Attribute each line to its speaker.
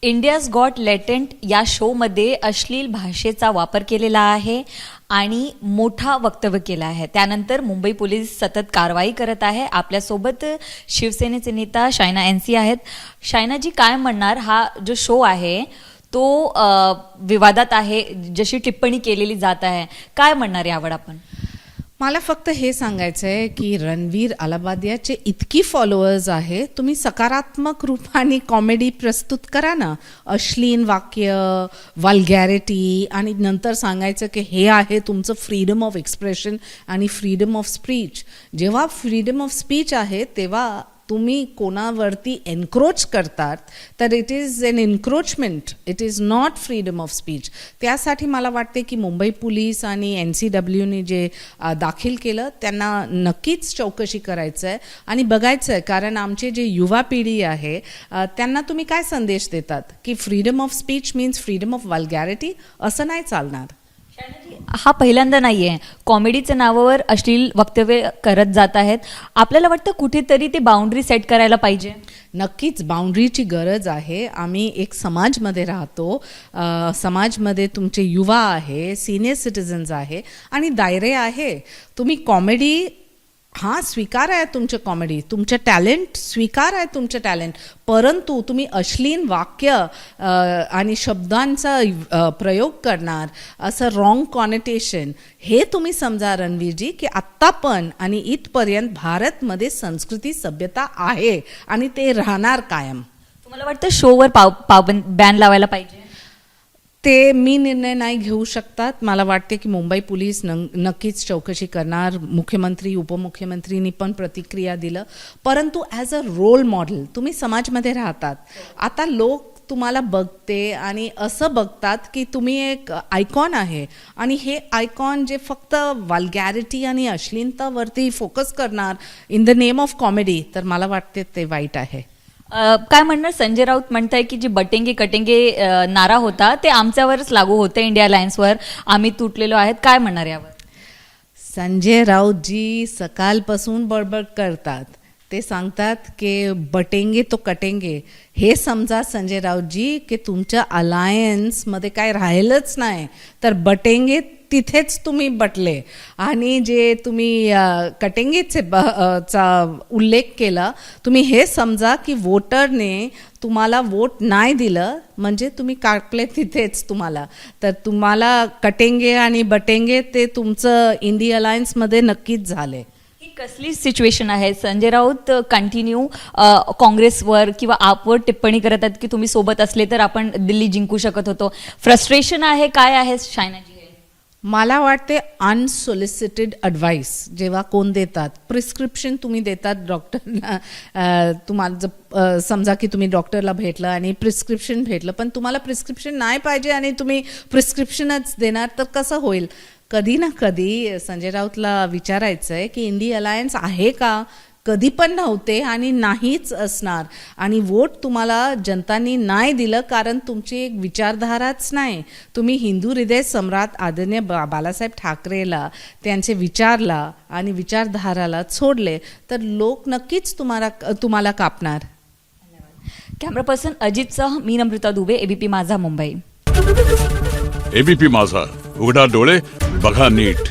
Speaker 1: India's got latent या शोमध्ये अश्लील भाषेचा वापर केलेला आहे आणि मोठा वक्तव्य केला आहे. त्यानंतर मुंबई पोलीस सतत कारवाई करत आहे. आपल्यासोबत शिवसेनेचे नेता शायना एनसी आहेत. शायनाजी, काय म्हणणार, हा जो शो आहे तो विवादात आहे, जशी टिप्पणी केलेली जात आहे, काय म्हणणार यावर आपण?
Speaker 2: मला फक्त हे सांगायचं आहे की रणवीर अलाहाबादियाचे इतकी फॉलोअर्स आहे, तुम्ही सकारात्मक रूपाने कॉमेडी प्रस्तुत करा ना. अश्लील वाक्य, वल्गॅरिटी आणि नंतर सांगायचं की हे आहे तुमचं फ्रीडम ऑफ एक्सप्रेशन आणि फ्रीडम ऑफ स्पीच. जेव्हा फ्रीडम ऑफ स्पीच आहे तेव्हा तुम्ही कोणावरती एन्क्रोच करतात तर it is an encroachment, it is not freedom of speech. त्यासाठी मला वाटते की मुंबई पोलीस आणि NCWने जे दाखल केलं त्यांना नक्कीच चौकशी करायचं आहे आणि बघायचं आहे, कारण आमचे जे युवा पिढी आहे त्यांना तुम्ही काय संदेश देतात की freedom of speech means freedom of vulgarity, असं नाही चालणार.
Speaker 1: हा पहिल्यांदा नाहीये, कॉमेडीच्या नावावर अश्लील वक्तव्य करत जात आहेत. आपल्याला वाटतं कुठेतरी ते बाउंड्री सेट करायला पाहिजे.
Speaker 2: नक्कीच बाउंड्रीची गरज आहे. आम्ही एक समाजमध्ये राहतो, समाजमध्ये तुमचे युवा आहे, सिनियर सिटीजन्स आहे आणि दायरे आहे. तुम्ही कॉमेडी हां स्वीकार आहे, तुमचं कॉमेडी, तुमचं टॅलेंट स्वीकार आहे, तुमचं टॅलेंट, परंतु तुम्ही अश्लील वाक्य आणि शब्दांचा प्रयोग करणार, असं रॉंग कॉनेटेशन, हे तुम्ही समजा रणवीरजी की आत्ता पण आणि इथपर्यंत भारतमध्ये संस्कृती सभ्यता आहे आणि ते राहणार कायम.
Speaker 1: तुम्हाला वाटतं शोवर बॅन लावायला पाहिजे?
Speaker 2: ते मी निर्णय नाही घेऊ शकतात. मला वाटते की मुंबई पोलीस नक्कीच चौकशी करणार. मुख्यमंत्री उपमुख्यमंत्रींनी पण प्रतिक्रिया दिलं, परंतु ॲज अ रोल मॉडेल तुम्ही समाजमध्ये राहतात. आता लोक तुम्हाला बघते आणि असं बघतात की तुम्ही एक आयकॉन आहे आणि हे आयकॉन जे फक्त वल्गॅरिटी आणि अश्लीलतावरती फोकस करणार in the name of comedy, तर मला वाटते ते वाईट आहे.
Speaker 1: काय म्हणणार, संजय राऊत म्हणताय की जी बटेंगे कटेंगे नारा होता ते आमच्यावरच लागू होतं, इंडिया अलायन्सवर आम्ही तुटलेलो आहेत, काय म्हणणार यावर?
Speaker 2: संजय राऊतजी सकाळपासून बडबड करतात. ते सांगतात की बटेंगे तो कटेंगे. हे समजा संजय राऊतजी की तुमच्या अलायन्समध्ये काय राहिलंच नाही, तर बटेंगे तिथेच तुम्ही बटले. आणि जे तुम्ही कटेंगेचे चा उल्लेख केला, तुम्ही हे समजा की वोटरने तुम्हाला वोट नाही दिलं म्हणजे तुम्ही काटले तिथेच तुम्हाला. तर तुम्हाला कटेंगे आणि बटेंगे ते तुमचं इंडिया अलायन्समध्ये नक्कीच झाले.
Speaker 1: ही कसली सिच्युएशन आहे? संजय राऊत कंटिन्यू काँग्रेसवर किंवा आपवर टिप्पणी करत आहेत की तुम्ही सोबत असले तर आपण दिल्ली जिंकू शकत होतो. फ्रस्ट्रेशन आहे, काय आहे शायनाजी?
Speaker 2: मला वाटते अनसॉलिसिटेड ॲडवाईस जेव्हा कोण देतात, प्रिस्क्रिप्शन तुम्ही देतात डॉक्टरला, तुम्हाला समजा की तुम्ही डॉक्टरला भेटलं आणि प्रिस्क्रिप्शन भेटलं, पण तुम्हाला प्रिस्क्रिप्शन नाही पाहिजे आणि तुम्ही प्रिस्क्रिप्शनच देणार, तर कसं होईल? कधी ना कधी संजय राऊतला विचारायचं आहे की इंडिया अलायन्स आहे का? कधी पण नव्हते आणि नाहीच असणार. आणि वोट तुम्हाला जनतांनी नाही दिलं कारण तुमची एक विचारधाराच नाही. तुम्ही हिंदू हृदय सम्राट आदरणीय बाळासाहेब ठाकरेला, त्यांचे विचारला आणि विचारधाराला सोडले, तर लोक नक्कीच तुम्हाला कापणार.
Speaker 1: कॅमेरा पर्सन अजितसह मी नम्रता दुबे, ABP माझा, मुंबई.
Speaker 3: ABP माझा, उघडा डोळे बघा नीट.